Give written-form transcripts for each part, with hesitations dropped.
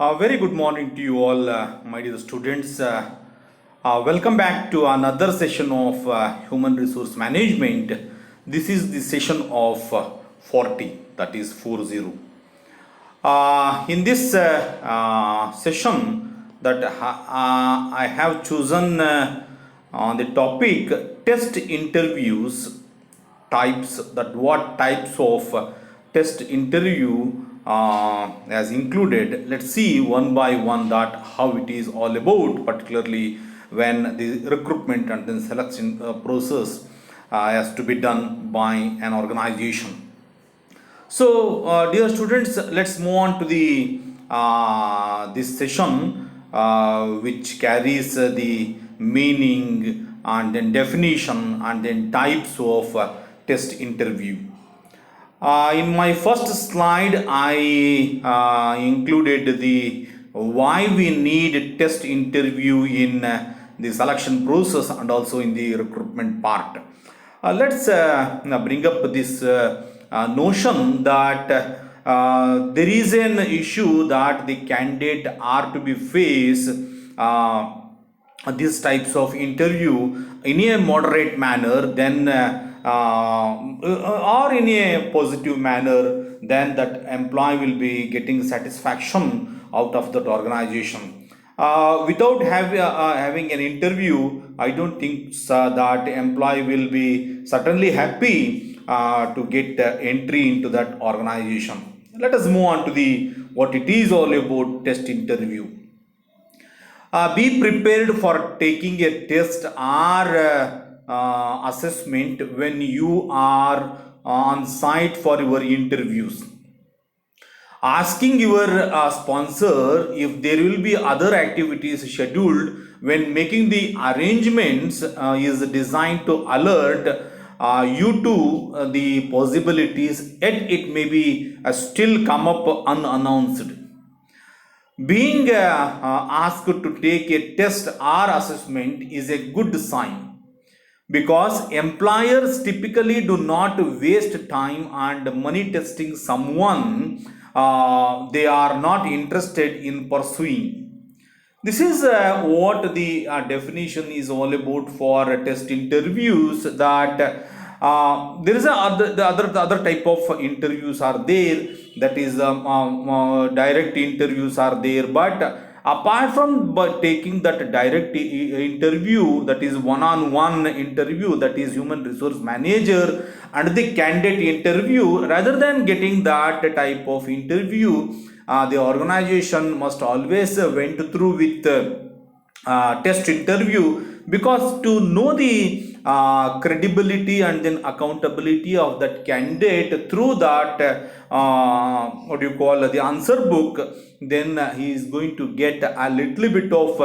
Very good morning to you all, my dear students. Welcome back to another session of Human Resource Management. This is the session of 40, that is 40. In this session, that I have chosen on the topic test interviews types, that what types of test interview as included. Let's see one by one that how it is all about, particularly when the recruitment and then selection process has to be done by an organization. So, dear students, let's move on to the this session, which carries the meaning and then definition and then types of test interview. In my first slide, I included the why we need test interview in the selection process and also in the recruitment part. Let's bring up this notion that there is an issue that the candidate are to be faced these types of interview in a moderate manner, then or in a positive manner, then that employee will be getting satisfaction out of that organization. Without having an interview, I don't think that employee will be certainly happy to get entry into that organization. Let us move on to the what it is all about test interview. Be prepared for taking a test or assessment when you are on site for your interviews. Asking your sponsor if there will be other activities scheduled when making the arrangements is designed to alert you to the possibilities, yet it may be still come up unannounced. Being asked to take a test or assessment is a good sign because employers typically do not waste time and money testing someone they are not interested in pursuing. This is what the definition is all about for test interviews. That there is the other type of interviews are there. That is direct interviews are there, but apart from taking that direct interview, that is one-on-one interview, that is human resource manager and the candidate interview, rather than getting that type of interview, the organization must always went through with test interview, because to know the credibility and then accountability of that candidate through that what do you call the answer book, then he is going to get a little bit of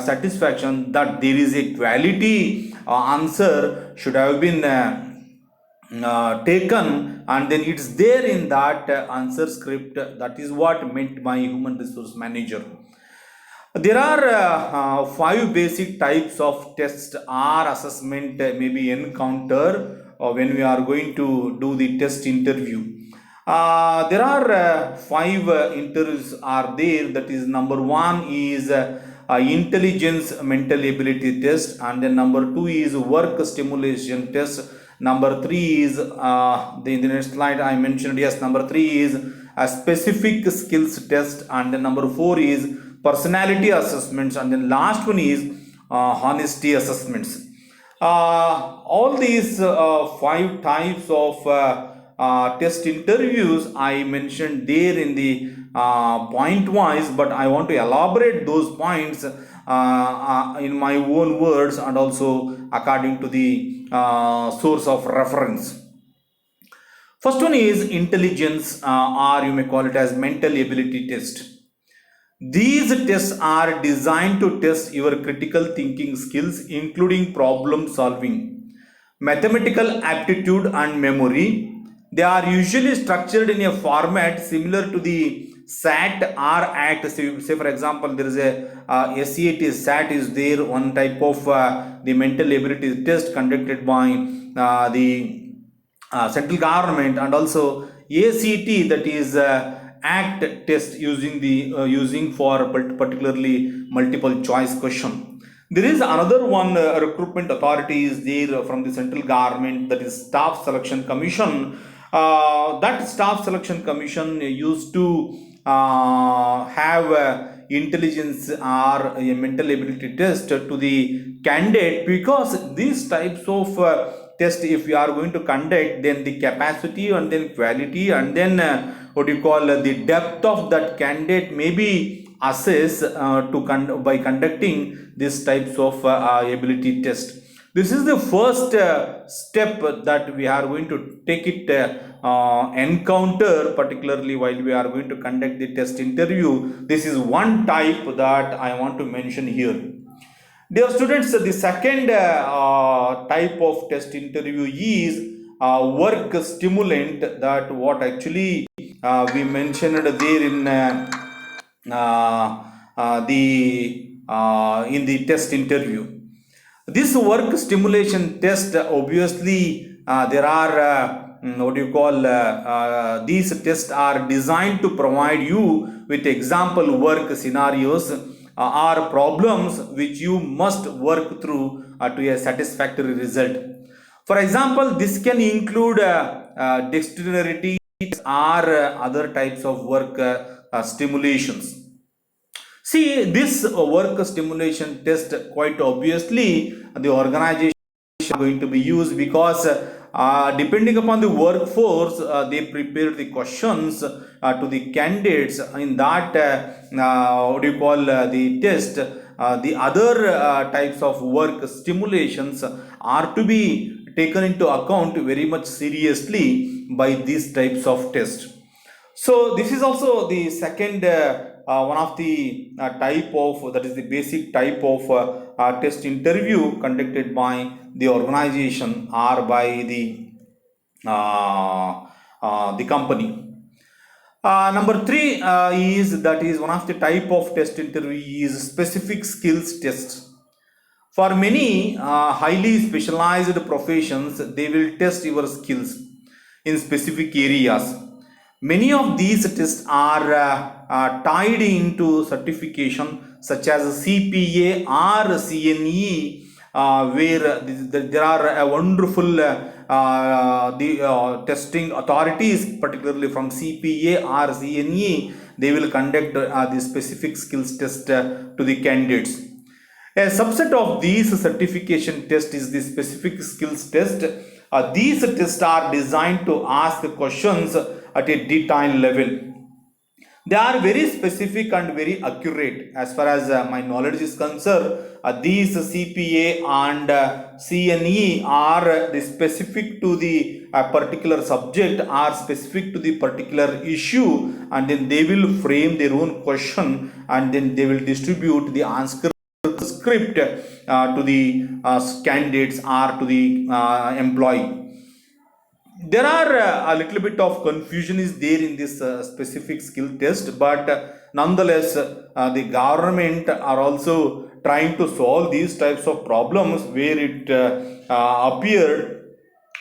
satisfaction that there is a quality answer should have been taken, and then it's there in that answer script. That is what meant by human resource manager. There are five basic types of test or assessment maybe encounter when we are going to do the test interview. There are five interviews are there. That is, number one is intelligence mental ability test, and then number two is work stimulation test. Number three is in the next slide I mentioned, yes, number three is a specific skills test, and then number four is personality assessments, and then last one is honesty assessments. All these five types of test interviews I mentioned there in the point wise, but I want to elaborate those points in my own words and also according to the source of reference. First one is intelligence, or you may call it as mental ability test. These tests are designed to test your critical thinking skills, including problem solving, mathematical aptitude, and memory. They are usually structured in a format similar to the SAT or ACT. Say for example, there is a SAT, SAT is there, one type of the mental ability test conducted by the central government, and also ACT, that is act test using for particularly multiple choice question. There is another one recruitment authority is there from the central government, that is Staff Selection Commission. That Staff Selection Commission used to have intelligence or a mental ability test to the candidate, because these types of test, if you are going to conduct, then the capacity and then quality and then what you call the depth of that candidate may be assessed by conducting these types of ability test. This is the first step that we are going to take it encounter, particularly while we are going to conduct the test interview. This is one type that I want to mention here. Dear students, the second type of test interview is work stimulant, that what actually we mentioned there in the test interview. This work stimulation test, obviously there are these tests are designed to provide you with example work scenarios or problems which you must work through to a satisfactory result. For example, this can include dexterity or other types of work stimulations. See, this work stimulation test, quite obviously the organization is going to be used, because depending upon the workforce, they prepare the questions to the candidates in that the test. The other types of work stimulations are to be taken into account very much seriously by these types of tests. So this is also the second one of the type of, that is the basic type of test interview conducted by the organization or by the company. Number three is one of the type of test interview is specific skills test. For many highly specialized professions, they will test your skills in specific areas. Many of these tests are tied into certification such as CPA or CNE, where there are a wonderful testing authorities, particularly from CPA or CNE. They will conduct the specific skills test to the candidates. A subset of these certification test is the specific skills test. These tests are designed to ask questions at a detailed level. They are very specific and very accurate as far as my knowledge is concerned. These CPA and CNE are specific to the particular subject, are specific to the particular issue, and then they will frame their own question and then they will distribute the answer script to the candidates or to the employee. There are a little bit of confusion is there in this specific skill test, but nonetheless the government are also trying to solve these types of problems where it appeared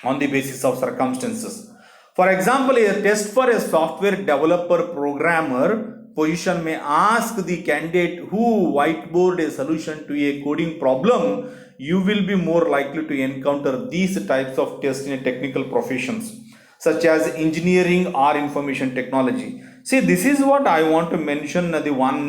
on the basis of circumstances. For example, a test for a software developer programmer position may ask the candidate who whiteboard a solution to a coding problem. You will be more likely to encounter these types of tests in technical professions such as engineering or information technology. See, this is what I want to mention, the one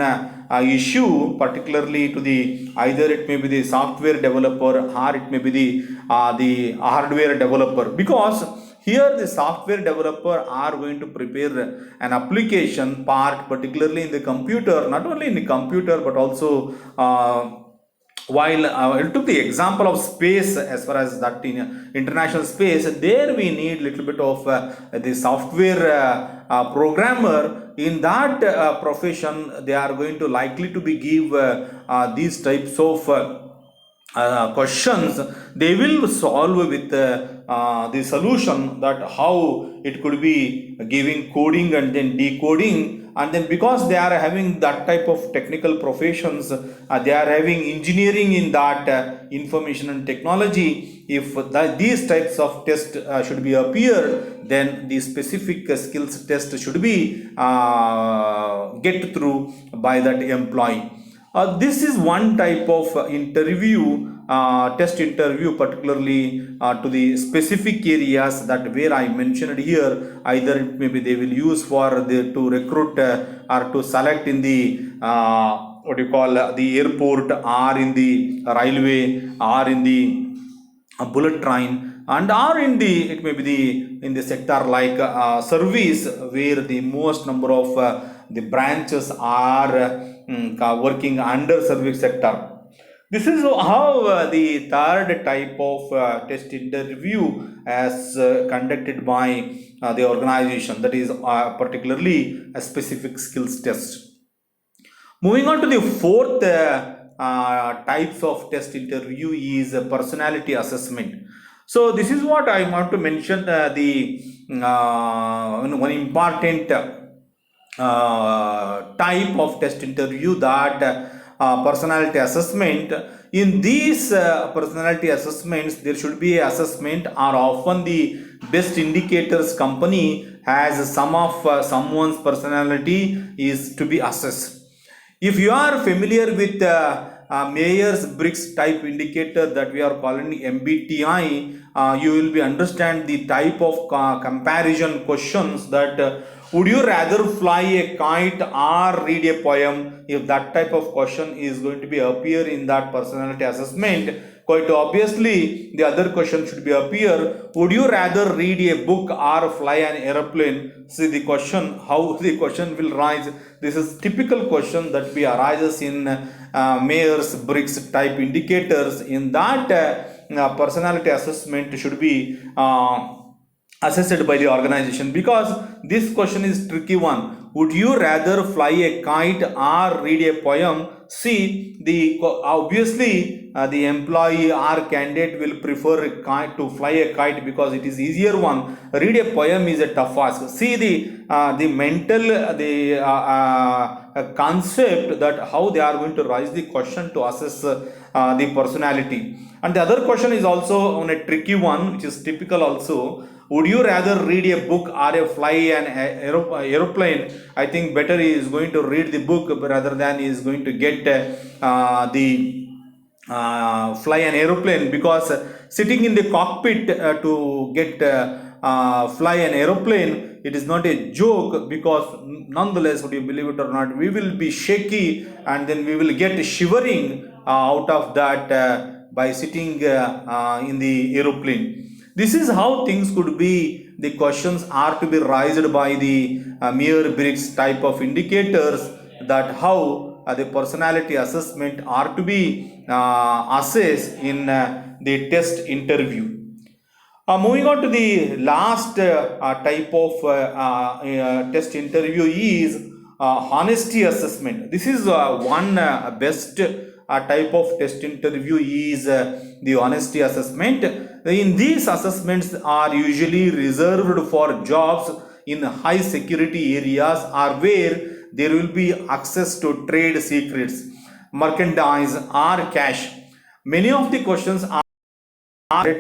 issue, particularly to the either it may be the software developer or it may be the hardware developer, because here the software developer are going to prepare an application part, particularly in the computer, not only in the computer but also while I took the example of space, as far as that in international space, there we need little bit of the software programmer. In that profession, they are going to likely to be give these types of questions. They will solve with the solution that how it could be giving coding and then decoding and then because they are having that type of technical professions, they are having engineering in that information and technology. If these types of tests should be appeared, then the specific skills test should be get through by that employee. This is one type of interview, test interview, particularly to the specific areas that where I mentioned here. Either maybe they will use for the to recruit or to select in the what do you call the airport, or in the railway, or in the bullet train, and or in the it may be the in the sector like service, where the most number of the branches are working under service sector. This is how the third type of test interview as conducted by the organization, that is particularly a specific skills test. Moving on to the fourth types of test interview is personality assessment. So this is what I want to mention, the one important type of test interview, that personality assessment. In these personality assessments, there should be a assessment, are often the best indicators company has some of someone's personality is to be assessed. If you are familiar with Myers-Briggs type indicator that we are calling MBTI, you will be understand the type of comparison questions, that would you rather fly a kite or read a poem? If that type of question is going to be appear in that personality assessment, quite obviously the other question should be appear, would you rather read a book or fly an aeroplane? See the question, how the question will rise. This is typical question that we arises in Myers-Briggs type indicators. In that personality assessment should be assessed by the organization, because this question is tricky one. Would you rather fly a kite or read a poem? See, the obviously the employee or candidate will prefer a kite, to fly a kite, because it is easier one. Read a poem is a tough ask. See the mental concept, that how they are going to raise the question to assess the personality. And the other question is also on a tricky one, which is typical also. Would you rather read a book or fly an aeroplane? I think better he is going to read the book rather than he is going to get the fly an aeroplane, because sitting in the cockpit to get fly an aeroplane, it is not a joke, because nonetheless, would you believe it or not, we will be shaky, and then we will get shivering out of that by sitting in the aeroplane. This is how things could be. The questions are to be raised by the Myers-Briggs type of indicators, that how the personality assessment are to be assessed in the test interview. Moving on to the last type of test interview is honesty assessment. This is one best type of test interview is the honesty assessment. In these assessments are usually reserved for jobs in high security areas, or where there will be access to trade secrets, merchandise, or cash. Many of the questions are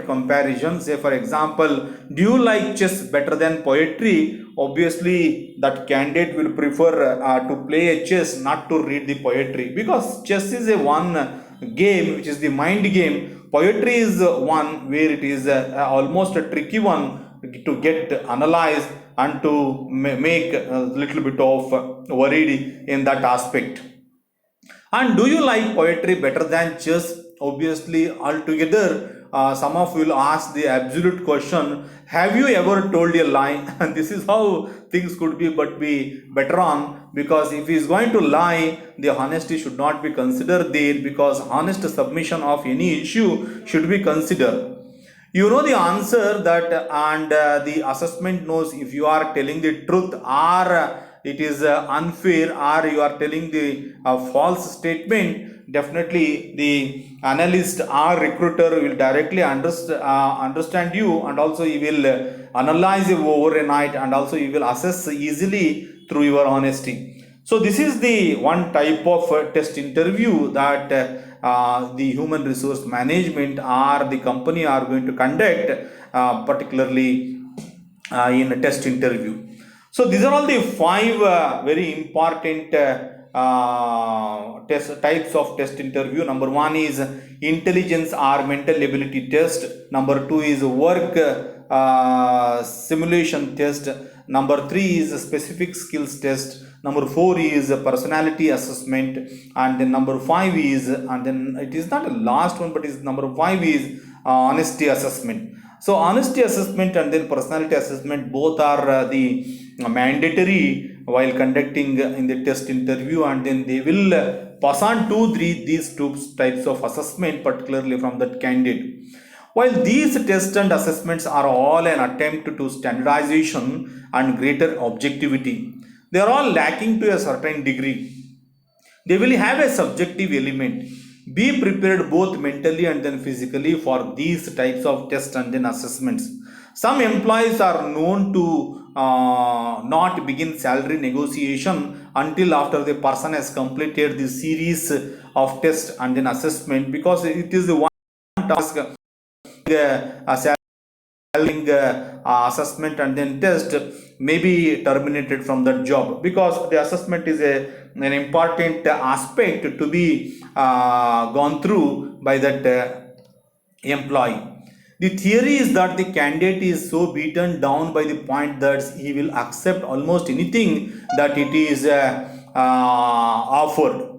comparison. Say for example, do you like chess better than poetry? Obviously that candidate will prefer to play a chess, not to read the poetry, because chess is a one game which is the mind game. Poetry is one where it is almost a tricky one to get analyzed and to make a little bit of worried in that aspect. And do you like poetry better than chess? Obviously, altogether, some of you will ask the absolute question, have you ever told a lie? And this is how things could be, but be better on, because if he is going to lie, the honesty should not be considered there, because honest submission of any issue should be considered. You know the answer that, and the assessment knows if you are telling the truth, or it is unfair, or you are telling the false statement. Definitely the analyst or recruiter will directly understand you, and also he will analyze you over a night, and also he will assess easily through your honesty. So this is the one type of test interview that the human resource management or the company are going to conduct, particularly in a test interview. So these are all the five very important test types of test interview. Number one is intelligence or mental ability test. Number two is work simulation test. Number three is specific skills test. Number four is personality assessment, and then number five is, and then it is not a last one, but is number five is honesty assessment. So honesty assessment and then personality assessment both are the mandatory while conducting in the test interview, and then they will pass on to these two types of assessment, particularly from that candidate. While these tests and assessments are all an attempt to standardization and greater objectivity, they are all lacking to a certain degree. They will have a subjective element. Be prepared both mentally and then physically for these types of tests and then assessments. Some employees are known to not begin salary negotiation until after the person has completed the series of tests and then assessment, because it is the one task, assessment and then test may be terminated from that job, because the assessment is an important aspect to be gone through by that employee. The theory is that the candidate is so beaten down by the point that he will accept almost anything that it is offered.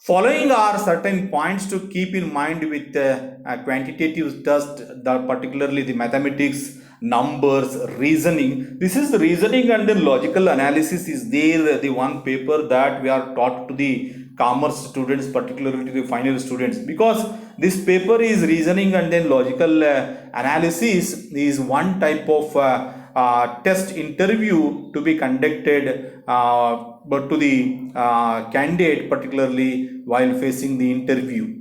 Following are certain points to keep in mind with a quantitative test, particularly the mathematics, numbers, reasoning. This is the reasoning and the logical analysis is there, the one paper that we are taught to the commerce students, particularly the final students, because this paper is reasoning and then logical analysis is one type of test interview to be conducted but to the candidate, particularly while facing the interview.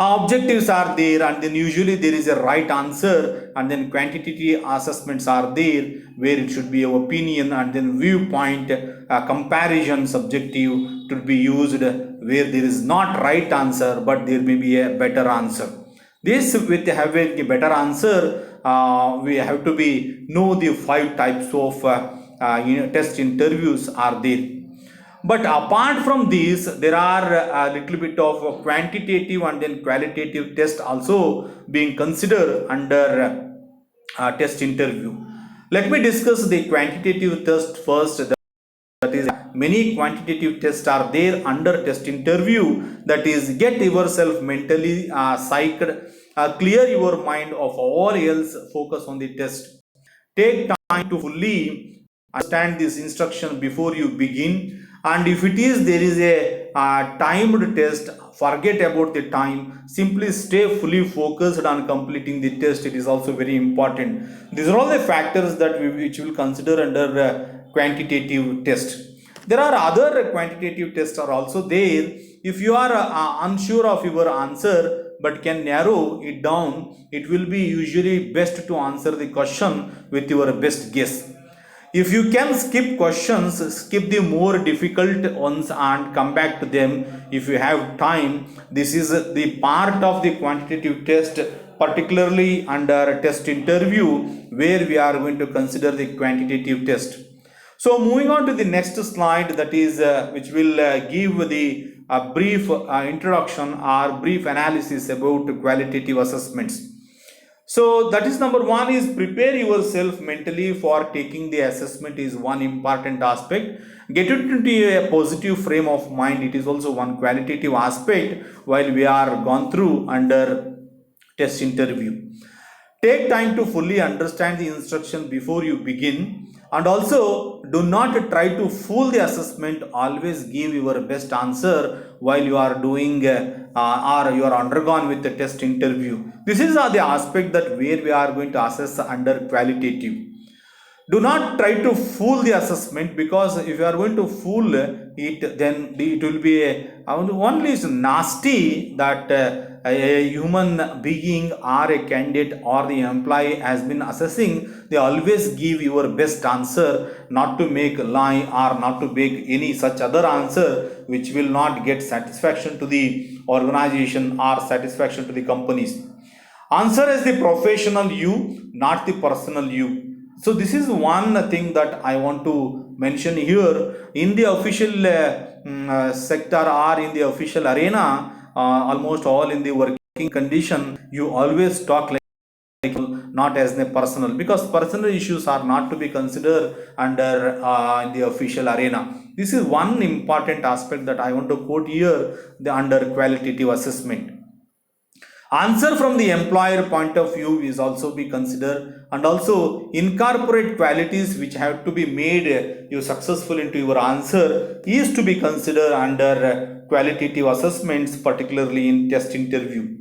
Objectives are there, and then usually there is a right answer, and then quantitative assessments are there where it should be your opinion, and then viewpoint comparison subjective to be used where there is not right answer but there may be a better answer. This with having a better answer, we have to be know the five types of test interviews are there. But apart from these, there are a little bit of quantitative and then qualitative test also being considered under test interview. Let me discuss the quantitative test first. That is, many quantitative tests are there under test interview. That is, get yourself mentally psyched, clear your mind of all else, focus on the test. Take time to fully understand this instruction before you begin, and if it is there is a timed test, forget about the time, simply stay fully focused on completing the test. It is also very important. These are all the factors that which will consider under quantitative test. There are other quantitative tests are also there. If you are unsure of your answer but can narrow it down, it will be usually best to answer the question with your best guess. If you can skip questions, skip the more difficult ones and come back to them if you have time. This is the part of the quantitative test, particularly under test interview, where we are going to consider the quantitative test. So moving on to the next slide, that is which will give the brief introduction or brief analysis about qualitative assessments. So that is number one is prepare yourself mentally for taking the assessment is one important aspect. Get it into a positive frame of mind. It is also one qualitative aspect while we are gone through under test interview. Take time to fully understand the instruction before you begin, and also do not try to fool the assessment. Always give your best answer while you are doing or you are undergone with the test interview. This is the aspect that where we are going to assess under qualitative. Do not try to fool the assessment, because if you are going to fool it, then it will be only is nasty that a human being or a candidate or the employee has been assessing, they always give your best answer, not to make a lie or not to make any such other answer which will not get satisfaction to the organization or satisfaction to the companies. Answer as the professional you, not the personal you. So this is one thing that I want to mention here. In the official sector or in the official arena, almost all in the working condition, you always talk like not as a personal, because personal issues are not to be considered under in the official arena. This is one important aspect that I want to quote here, the under qualitative assessment. Answer from the employer point of view is also be considered, and also incorporate qualities which have to be made you successful into your answer is to be considered under qualitative assessments, particularly in test interview.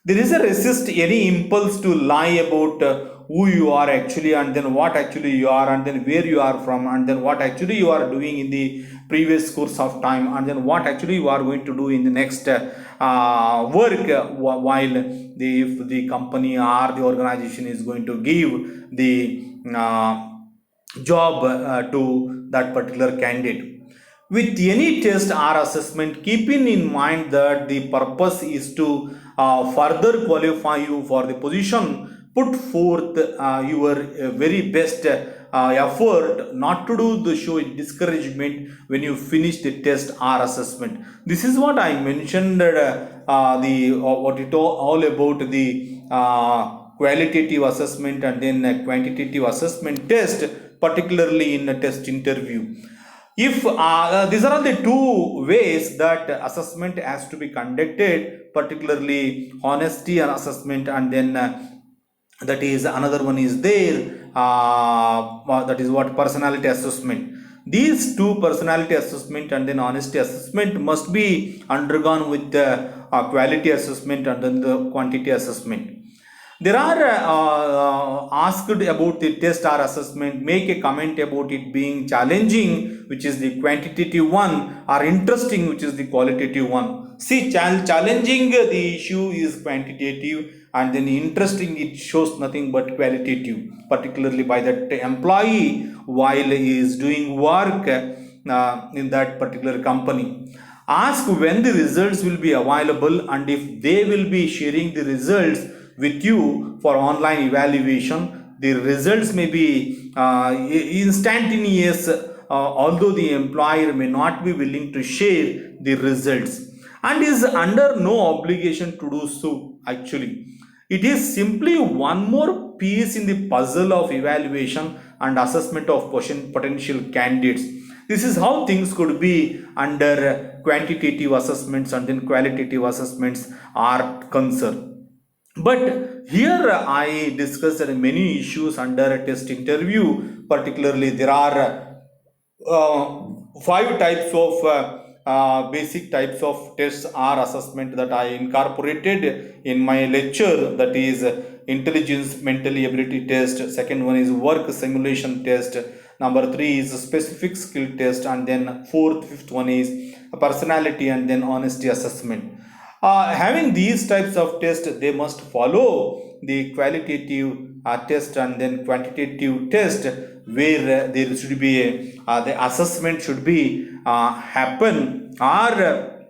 There is a resist any impulse to lie about who you are actually, and then what actually you are, and then where you are from, and then what actually you are doing in the previous course of time, and then what actually you are going to do in the next work while if the company or the organization is going to give the job to that particular candidate. With any test or assessment, keeping in mind that the purpose is to further qualify you for the position, put forth your very best effort, not to do the show discouragement when you finish the test or assessment. This is what I mentioned what it all about the qualitative assessment and then quantitative assessment test, particularly in a test interview. If these are all the two ways that assessment has to be conducted, particularly honesty and assessment, and then that is another one is there, that is what personality assessment. These two, personality assessment and then honesty assessment, must be undergone with the quality assessment and then the quantity assessment. There are asked about the test or assessment, make a comment about it being challenging, which is the quantitative one, or interesting, which is the qualitative one. See, challenging the issue is quantitative, and then interesting it shows nothing but qualitative, particularly by that employee while he is doing work in that particular company. Ask when the results will be available, and if they will be sharing the results with you for online evaluation. The results may be instantaneous, although the employer may not be willing to share the results, and is under no obligation to do so. Actually, it is simply one more piece in the puzzle of evaluation and assessment of potential candidates. This is how things could be under quantitative assessments and then qualitative assessments are concerned. But here I discussed many issues under a test interview. Particularly, there are five types of basic types of tests or assessment that I incorporated in my lecture. That is intelligence mental ability test. Second one is work simulation test. Number three is specific skill test, and then fifth one is personality and then honesty assessment. Having these types of tests, they must follow the qualitative test and then quantitative test, where there should be the assessment should be happen or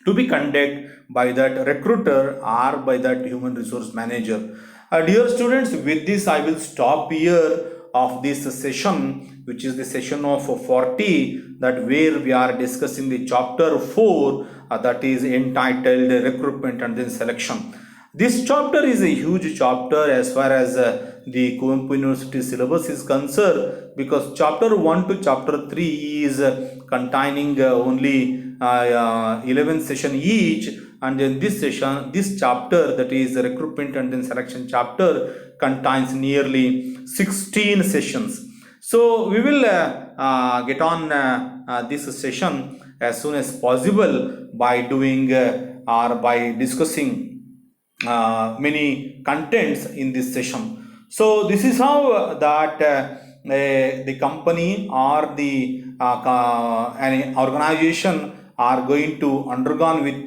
to be conducted by that recruiter or by that human resource manager. Dear students, with this I will stop here of this session, which is the session of 40, that where we are discussing the chapter 4, that is entitled recruitment and then selection. This chapter is a huge chapter as far as the Kuvempu University syllabus is concerned, because chapter 1 to chapter 3 is containing only 11 session each, and then this chapter, that is recruitment and then selection chapter, contains nearly 16 sessions. So we will get on this session as soon as possible by doing or by discussing many contents in this session. So this is how that the company or the an organization are going to undergone with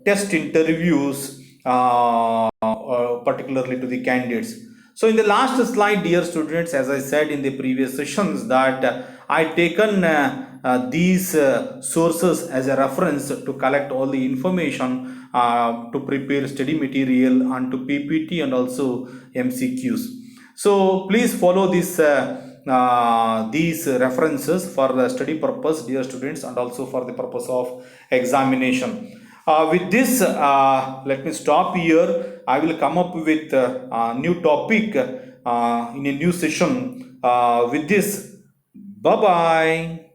test interviews particularly to the candidates. So in the last slide, dear students, as I said in the previous sessions, that I taken these sources as a reference to collect all the information to prepare study material and to PPT and also MCQs. So please follow these references for the study purpose, dear students, and also for the purpose of examination. With this, let me stop here. I will come up with a new topic in a new session. With this, bye bye.